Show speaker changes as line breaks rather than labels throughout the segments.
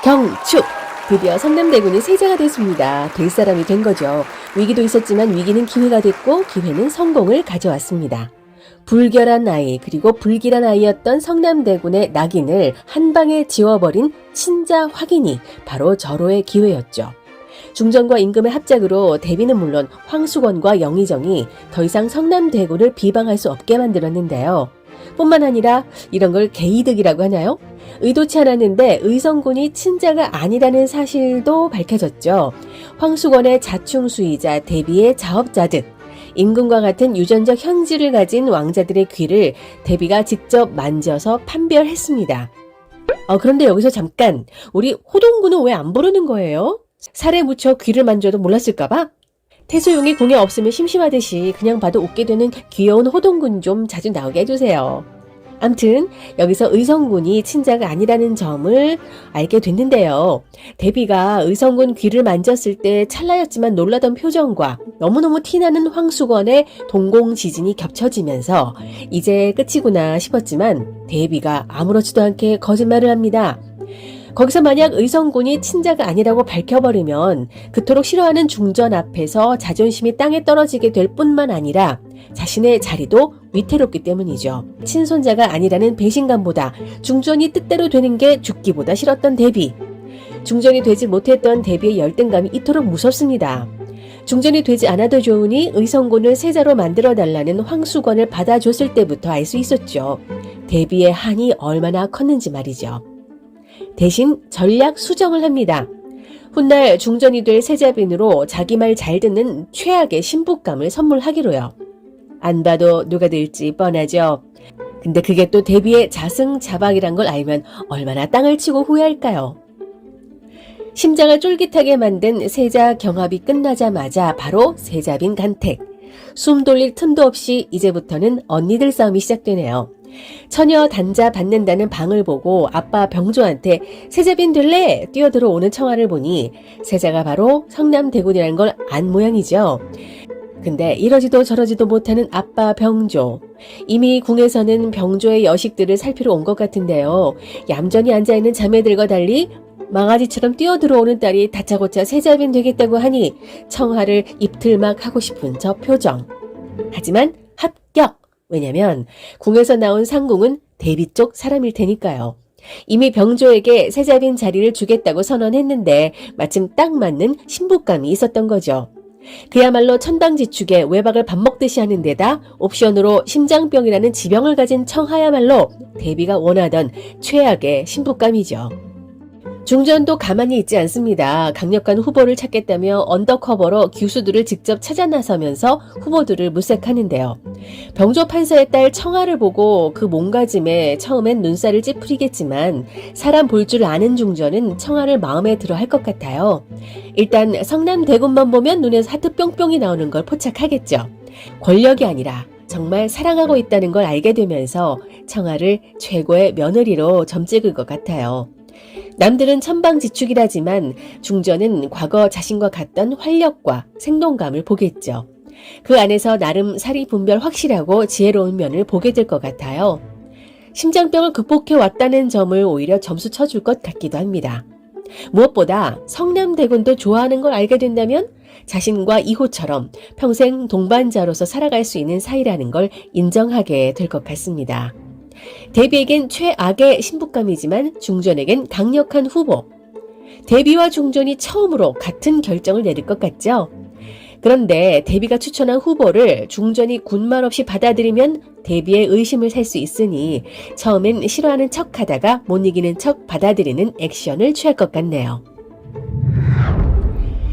경축! 드디어 성남대군이 세자가 됐습니다. 될 사람이 된 거죠. 위기도 있었지만 위기는 기회가 됐고 기회는 성공을 가져왔습니다. 불결한 아이 그리고 불길한 아이였던 성남대군의 낙인을 한 방에 지워버린 친자 확인이 바로 절호의 기회였죠. 중전과 임금의 합작으로 대비는 물론 황수건과 영의정이 더 이상 성남대군을 비방할 수 없게 만들었는데요. 뿐만 아니라 이런 걸 개이득이라고 하나요? 의도치 않았는데 의성군이 친자가 아니라는 사실도 밝혀졌죠. 황수건의 자충수이자 대비의 자업자득, 임금과 같은 유전적 현지를 가진 왕자들의 귀를 대비가 직접 만져서 판별했습니다. 그런데 여기서 잠깐, 우리 호동군은 왜 안 부르는 거예요? 살에 묻혀 귀를 만져도 몰랐을까봐? 태소용이 궁에 없으면 심심하듯이 그냥 봐도 웃게 되는 귀여운 호동군 좀 자주 나오게 해주세요. 암튼 여기서 의성군이 친자가 아니라는 점을 알게 됐는데요. 대비가 의성군 귀를 만졌을 때 찰나였지만 놀라던 표정과 너무너무 티나는 황수건의 동공지진이 겹쳐지면서 이제 끝이구나 싶었지만 대비가 아무렇지도 않게 거짓말을 합니다. 거기서 만약 의성군이 친자가 아니라고 밝혀버리면 그토록 싫어하는 중전 앞에서 자존심이 땅에 떨어지게 될 뿐만 아니라 자신의 자리도 위태롭기 때문이죠. 친손자가 아니라는 배신감보다 중전이 뜻대로 되는 게 죽기보다 싫었던 대비. 중전이 되지 못했던 대비의 열등감이 이토록 무섭습니다. 중전이 되지 않아도 좋으니 의성군을 세자로 만들어달라는 황수건을 받아줬을 때부터 알 수 있었죠. 대비의 한이 얼마나 컸는지 말이죠. 대신 전략 수정을 합니다. 훗날 중전이 될 세자빈으로 자기 말 잘 듣는 최악의 신부감을 선물하기로요. 안 봐도 누가 될지 뻔하죠. 근데 그게 또 대비의 자승자박이란 걸 알면 얼마나 땅을 치고 후회할까요? 심장을 쫄깃하게 만든 세자 경합이 끝나자마자 바로 세자빈 간택. 숨 돌릴 틈도 없이 이제부터는 언니들 싸움이 시작되네요. 처녀 단자 받는다는 방을 보고 아빠 병조한테 세자빈 될래? 뛰어들어오는 청아를 보니 세자가 바로 성남대군이라는 걸 안 모양이죠. 근데 이러지도 저러지도 못하는 아빠 병조. 이미 궁에서는 병조의 여식들을 살피러 온 것 같은데요. 얌전히 앉아있는 자매들과 달리 망아지처럼 뛰어들어오는 딸이 다짜고짜 세자빈 되겠다고 하니 청아를 입틀막 하고 싶은 저 표정. 하지만 합격! 왜냐면 궁에서 나온 상궁은 대비 쪽 사람일 테니까요. 이미 병조에게 세자빈 자리를 주겠다고 선언했는데 마침 딱 맞는 신부감이 있었던 거죠. 그야말로 천방지축에 외박을 밥 먹듯이 하는 데다 옵션으로 심장병이라는 지병을 가진 청하야말로 대비가 원하던 최악의 신부감이죠. 중전도 가만히 있지 않습니다. 강력한 후보를 찾겠다며 언더커버로 교수들을 직접 찾아 나서면서 후보들을 물색하는데요. 병조 판사의 딸 청아를 보고 그 몸가짐에 처음엔 눈살을 찌푸리겠지만 사람 볼 줄 아는 중전은 청아를 마음에 들어 할 것 같아요. 일단 성남대군만 보면 눈에서 하트 뿅뿅이 나오는 걸 포착하겠죠. 권력이 아니라 정말 사랑하고 있다는 걸 알게 되면서 청아를 최고의 며느리로 점찍을 것 같아요. 남들은 천방지축이라지만 중전은 과거 자신과 같던 활력과 생동감을 보겠죠. 그 안에서 나름 사리 분별 확실하고 지혜로운 면을 보게 될 것 같아요. 심장병을 극복해 왔다는 점을 오히려 점수 쳐줄 것 같기도 합니다. 무엇보다 성남대군도 좋아하는 걸 알게 된다면 자신과 이호처럼 평생 동반자로서 살아갈 수 있는 사이라는 걸 인정하게 될 것 같습니다. 대비에겐 최악의 신부감이지만 중전에겐 강력한 후보. 대비와 중전이 처음으로 같은 결정을 내릴 것 같죠? 그런데 대비가 추천한 후보를 중전이 군말 없이 받아들이면 대비의 의심을 살 수 있으니 처음엔 싫어하는 척하다가 못 이기는 척 받아들이는 액션을 취할 것 같네요.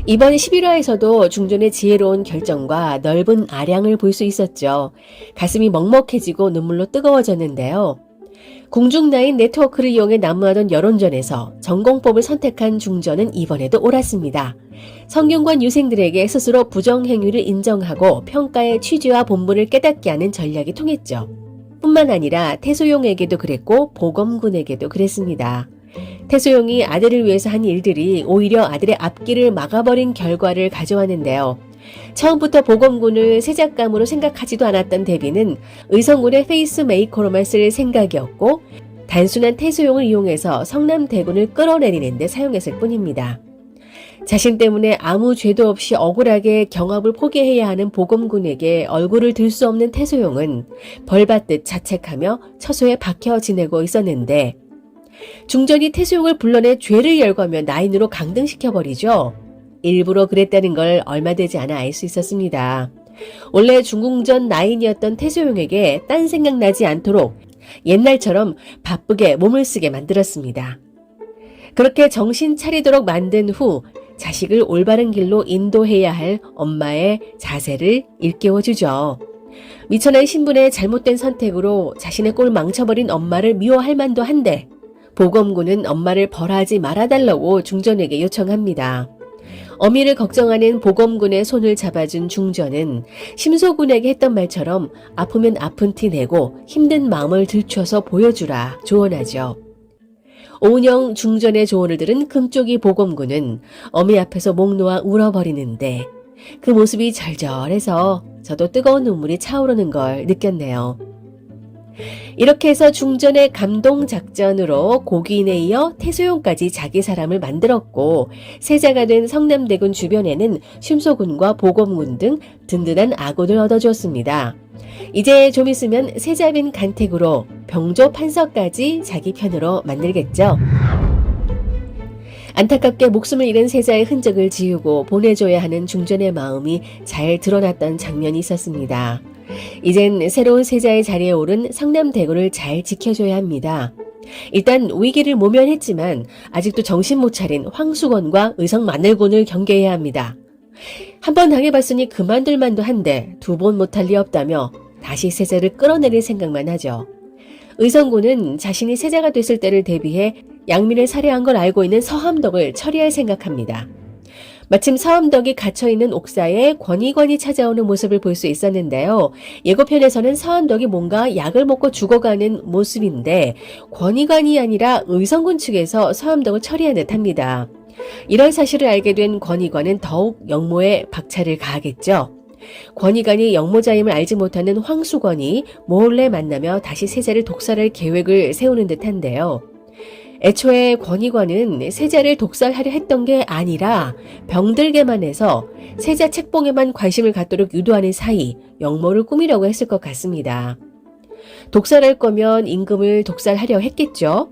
이번 11화에서도 중전의 지혜로운 결정과 넓은 아량을 볼 수 있었죠. 가슴이 먹먹해지고 눈물로 뜨거워졌는데요. 궁중라인 네트워크를 이용해 난무하던 여론전에서 전공법을 선택한 중전은 이번에도 옳았습니다. 성균관 유생들에게 스스로 부정행위를 인정하고 평가의 취지와 본분을 깨닫게 하는 전략이 통했죠. 뿐만 아니라 태소용에게도 그랬고 보검군에게도 그랬습니다. 태소용이 아들을 위해서 한 일들이 오히려 아들의 앞길을 막아버린 결과를 가져왔는데요. 처음부터 보검군을 세작감으로 생각하지도 않았던 대비는 의성군의 페이스메이커로만 쓸 생각이었고 단순한 태소용을 이용해서 성남대군을 끌어내리는 데 사용했을 뿐입니다. 자신 때문에 아무 죄도 없이 억울하게 경합을 포기해야 하는 보검군에게 얼굴을 들 수 없는 태소용은 벌받듯 자책하며 처소에 박혀 지내고 있었는데, 중전이 태소용을 불러내 죄를 열거하며 나인으로 강등시켜버리죠. 일부러 그랬다는 걸 얼마 되지 않아 알 수 있었습니다. 원래 중궁전 나인이었던 태소용에게 딴 생각 나지 않도록 옛날처럼 바쁘게 몸을 쓰게 만들었습니다. 그렇게 정신 차리도록 만든 후 자식을 올바른 길로 인도해야 할 엄마의 자세를 일깨워주죠. 미천한 신분의 잘못된 선택으로 자신의 꼴 망쳐버린 엄마를 미워할 만도 한데, 보검군은 엄마를 벌하지 말아달라고 중전에게 요청합니다. 어미를 걱정하는 보검군의 손을 잡아준 중전은 심소군에게 했던 말처럼 아프면 아픈 티 내고 힘든 마음을 들춰서 보여주라 조언하죠. 오은영 중전의 조언을 들은 금쪽이 보검군은 어미 앞에서 목 놓아 울어버리는데, 그 모습이 절절해서 저도 뜨거운 눈물이 차오르는 걸 느꼈네요. 이렇게 해서 중전의 감동작전으로 고기인에 이어 태소용까지 자기 사람을 만들었고, 세자가 된 성남대군 주변에는 심소군과 보검군 등 든든한 아군을 얻어주었습니다. 이제 좀 있으면 세자빈 간택으로 병조 판서까지 자기 편으로 만들겠죠. 안타깝게 목숨을 잃은 세자의 흔적을 지우고 보내줘야 하는 중전의 마음이 잘 드러났던 장면이 있었습니다. 이젠 새로운 세자의 자리에 오른 성남대군을 잘 지켜줘야 합니다. 일단 위기를 모면했지만 아직도 정신 못 차린 황수건과 의성마늘군을 경계해야 합니다. 한 번 당해봤으니 그만둘 만도 한데 두 번 못할 리 없다며 다시 세자를 끌어내릴 생각만 하죠. 의성군은 자신이 세자가 됐을 때를 대비해 양민을 살해한 걸 알고 있는 서함덕을 처리할 생각합니다. 마침 서함덕이 갇혀있는 옥사에 권희관이 찾아오는 모습을 볼 수 있었는데요. 예고편에서는 서함덕이 뭔가 약을 먹고 죽어가는 모습인데 권희관이 아니라 의성군 측에서 서함덕을 처리한 듯합니다. 이런 사실을 알게 된 권희관은 더욱 영모에 박차를 가하겠죠. 권희관이 영모자임을 알지 못하는 황수건이 몰래 만나며 다시 세자를 독살할 계획을 세우는 듯한데요. 애초에 권희관은 세자를 독살하려 했던 게 아니라 병들게만 해서 세자 책봉에만 관심을 갖도록 유도하는 사이 영모를 꾸미려고 했을 것 같습니다. 독살할 거면 임금을 독살하려 했겠죠.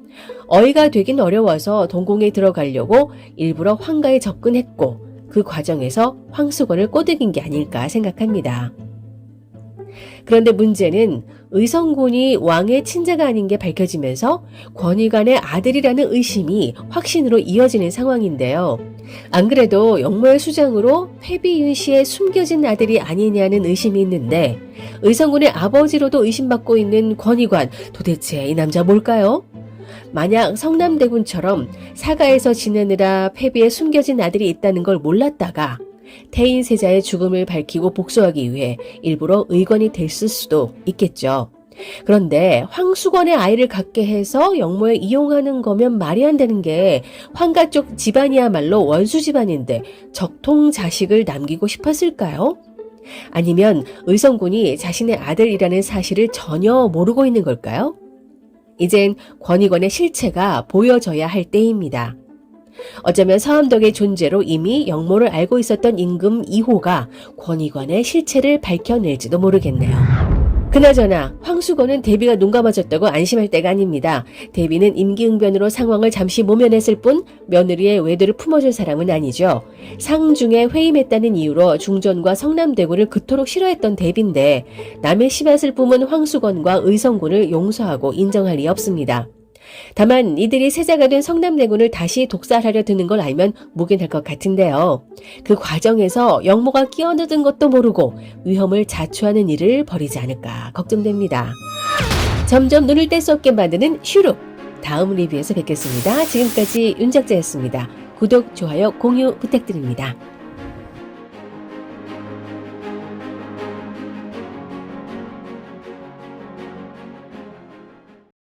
어이가 되긴 어려워서 동궁에 들어가려고 일부러 황가에 접근했고, 그 과정에서 황수건을 꼬드긴 게 아닐까 생각합니다. 그런데 문제는 의성군이 왕의 친자가 아닌 게 밝혀지면서 권희관의 아들이라는 의심이 확신으로 이어지는 상황인데요. 안 그래도 영모의 수장으로 회비윤 씨의 숨겨진 아들이 아니냐는 의심이 있는데, 의성군의 아버지로도 의심받고 있는 권희관, 도대체 이 남자 뭘까요? 만약 성남대군처럼 사가에서 지내느라 패비에 숨겨진 아들이 있다는 걸 몰랐다가 태인 세자의 죽음을 밝히고 복수하기 위해 일부러 의관이 됐을 수도 있겠죠. 그런데 황수건의 아이를 갖게 해서 영모에 이용하는 거면 말이 안 되는 게, 황가 쪽 집안이야말로 원수 집안인데 적통 자식을 남기고 싶었을까요? 아니면 의성군이 자신의 아들이라는 사실을 전혀 모르고 있는 걸까요? 이젠 권희관의 실체가 보여져야 할 때입니다. 어쩌면 서함덕의 존재로 이미 영모를 알고 있었던 임금 2호가 권희관의 실체를 밝혀낼지도 모르겠네요. 그나저나 황수건은 대비가 눈 감아줬다고 안심할 때가 아닙니다. 대비는 임기응변으로 상황을 잠시 모면했을 뿐 며느리의 외도를 품어줄 사람은 아니죠. 상중에 회임했다는 이유로 중전과 성남대군을 그토록 싫어했던 대비인데 남의 심한을 뿜은 황수건과 의성군을 용서하고 인정할 리 없습니다. 다만 이들이 세자가 된 성남대군을 다시 독살하려 드는 걸 알면 묵인할 것 같은데요. 그 과정에서 영모가 끼어드는 것도 모르고 위험을 자초하는 일을 벌이지 않을까 걱정됩니다. 점점 눈을 뗄 수 없게 만드는 슈룹. 다음 리뷰에서 뵙겠습니다. 지금까지 윤작자였습니다. 구독, 좋아요, 공유 부탁드립니다.